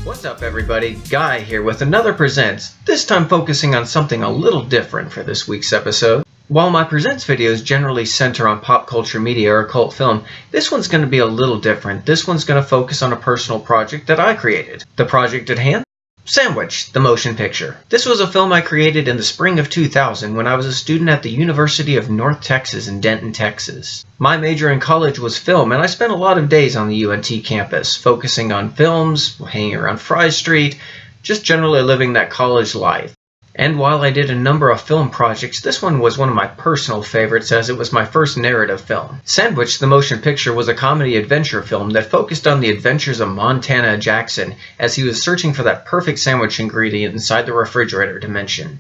What's up everybody, Guy here with another Presents, this time focusing on something a little different for this week's episode. While my Presents videos generally center on pop culture media or cult film, this one's going to be a little different. This one's going to focus on a personal project that I created. The project at hand? Sandwich, the motion picture. This was a film I created in the spring of 2000 when I was a student at the University of North Texas in Denton, Texas. My major in college was film, and I spent a lot of days on the UNT campus, focusing on films, hanging around Fry Street, just generally living that college life. And while I did a number of film projects, this one was one of my personal favorites as it was my first narrative film. Sandwich, the motion picture, was a comedy adventure film that focused on the adventures of Montana Jackson as he was searching for that perfect sandwich ingredient inside the refrigerator dimension.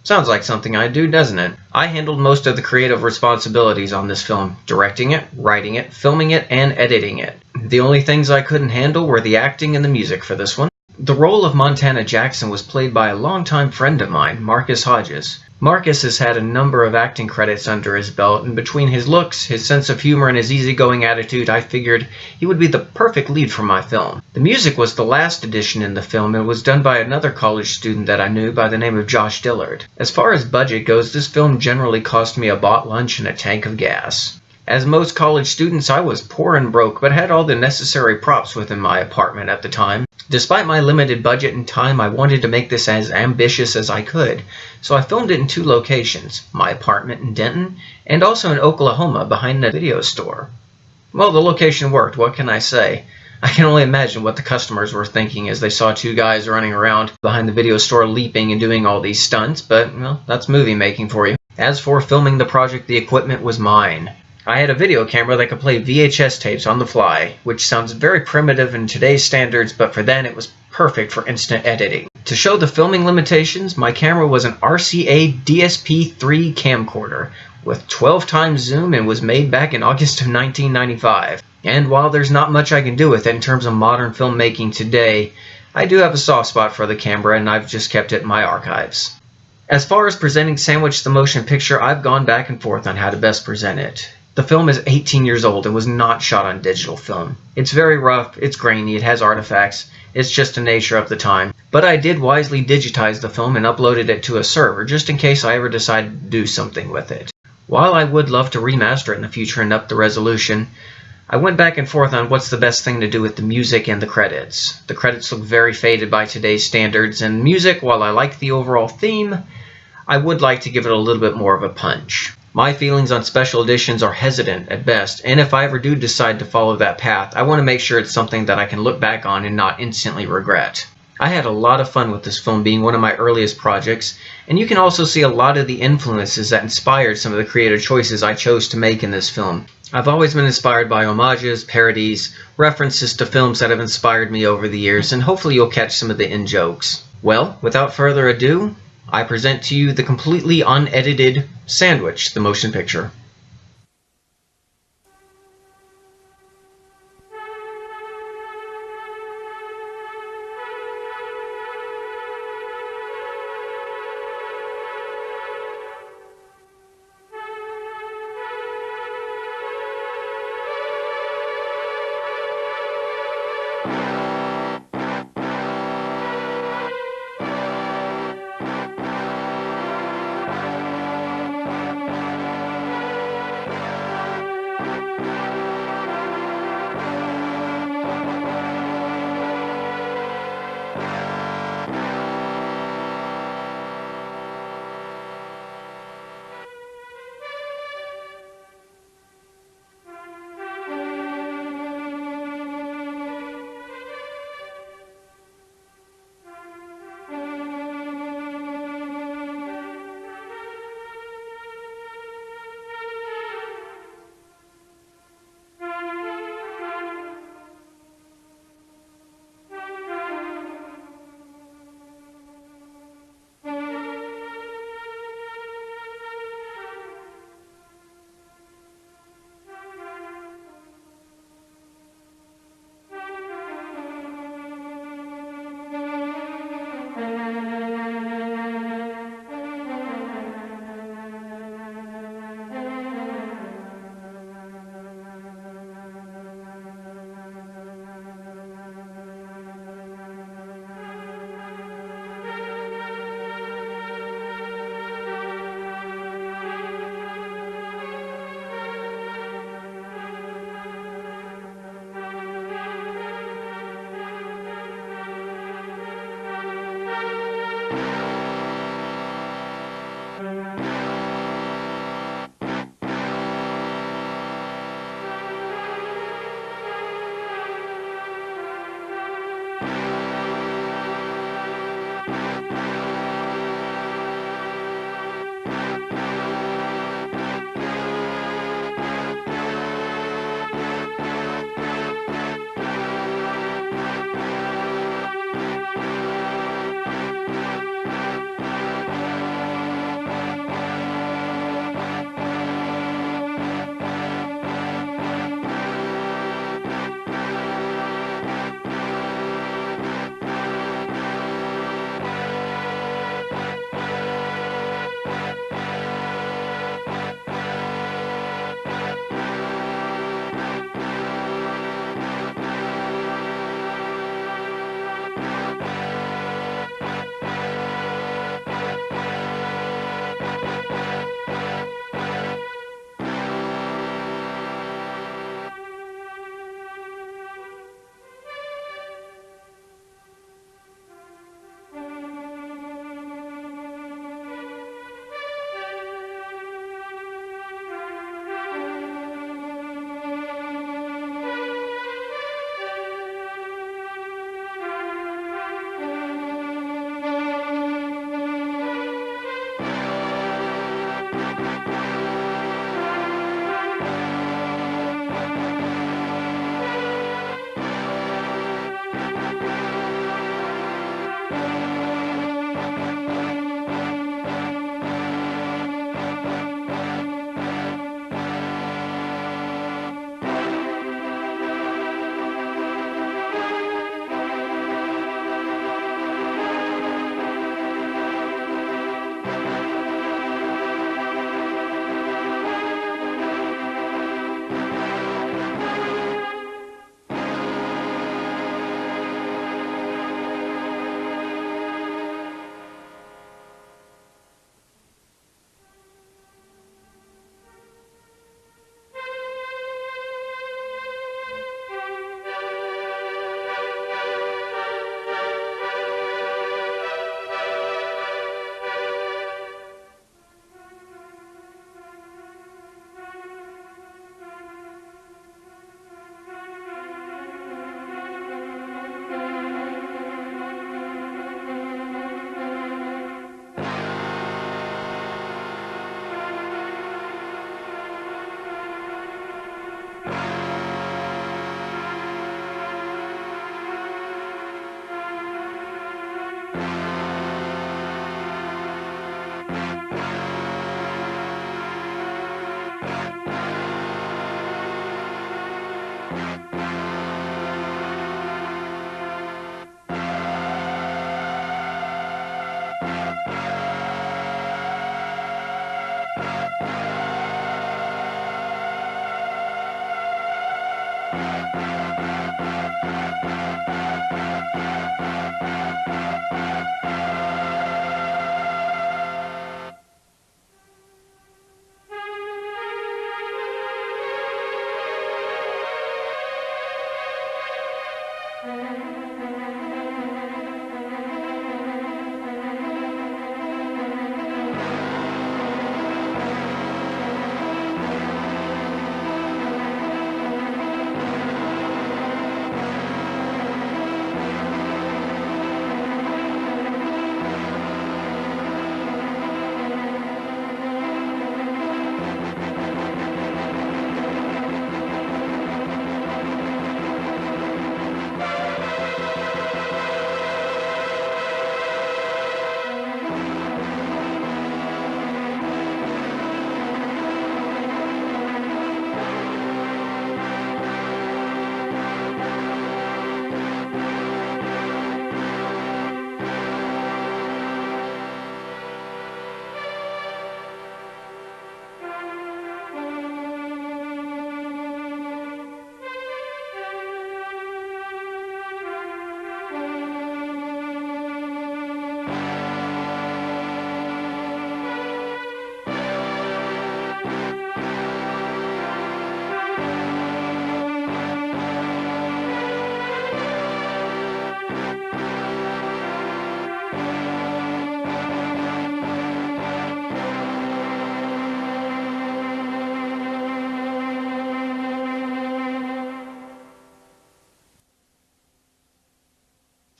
Sounds like something I'd do, doesn't it? I handled most of the creative responsibilities on this film, directing it, writing it, filming it, and editing it. The only things I couldn't handle were the acting and the music for this one. The role of Montana Jackson was played by a longtime friend of mine, Marcus Hodges. Marcus has had a number of acting credits under his belt, and between his looks, his sense of humor, and his easygoing attitude, I figured he would be the perfect lead for my film. The music was the last addition in the film and was done by another college student that I knew by the name of Josh Dillard. As far as budget goes, this film generally cost me a bought lunch and a tank of gas. As most college students, I was poor and broke, but had all the necessary props within my apartment at the time. Despite my limited budget and time, I wanted to make this as ambitious as I could, so I filmed it in two locations, my apartment in Denton, and also in Oklahoma behind the video store. Well, the location worked, what can I say? I can only imagine what the customers were thinking as they saw two guys running around behind the video store leaping and doing all these stunts, but, well, that's movie making for you. As for filming the project, the equipment was mine. I had a video camera that could play VHS tapes on the fly, which sounds very primitive in today's standards, but for then it was perfect for instant editing. To show the filming limitations, my camera was an RCA DSP-3 camcorder with 12 times zoom and was made back in August of 1995. And while there's not much I can do with it in terms of modern filmmaking today, I do have a soft spot for the camera and I've just kept it in my archives. As far as presenting Sandwich the motion picture, I've gone back and forth on how to best present it. The film is 18 years old and was not shot on digital film. It's very rough, it's grainy, it has artifacts, it's just the nature of the time. But I did wisely digitize the film and uploaded it to a server just in case I ever decided to do something with it. While I would love to remaster it in the future and up the resolution, I went back and forth on what's the best thing to do with the music and the credits. The credits look very faded by today's standards, and music, while I like the overall theme, I would like to give it a little bit more of a punch. My feelings on special editions are hesitant at best, and if I ever do decide to follow that path, I want to make sure it's something that I can look back on and not instantly regret. I had a lot of fun with this film being one of my earliest projects, and you can also see a lot of the influences that inspired some of the creative choices I chose to make in this film. I've always been inspired by homages, parodies, references to films that have inspired me over the years, and hopefully you'll catch some of the in-jokes. Well, without further ado, I present to you the completely unedited Sandwich, the motion picture.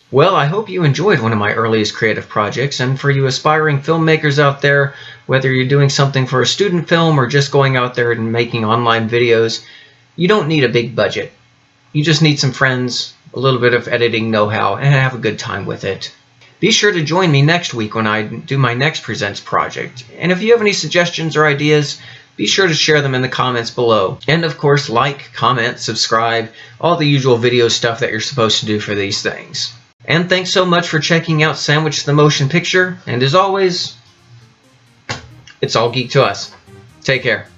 Well, I hope you enjoyed one of my earliest creative projects, and for you aspiring filmmakers out there, whether you're doing something for a student film or just going out there and making online videos, you don't need a big budget. You just need some friends, a little bit of editing know-how, and have a good time with it. Be sure to join me next week when I do my next Presents project, and if you have any suggestions or ideas, be sure to share them in the comments below. And of course, like, comment, subscribe, all the usual video stuff that you're supposed to do for these things. And thanks so much for checking out Sandwich the Motion Picture, and as always, it's all geek to us. Take care.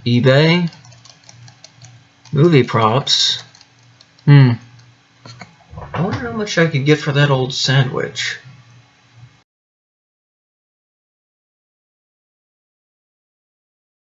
eBay? Movie props? I wonder how much I could get for that old sandwich.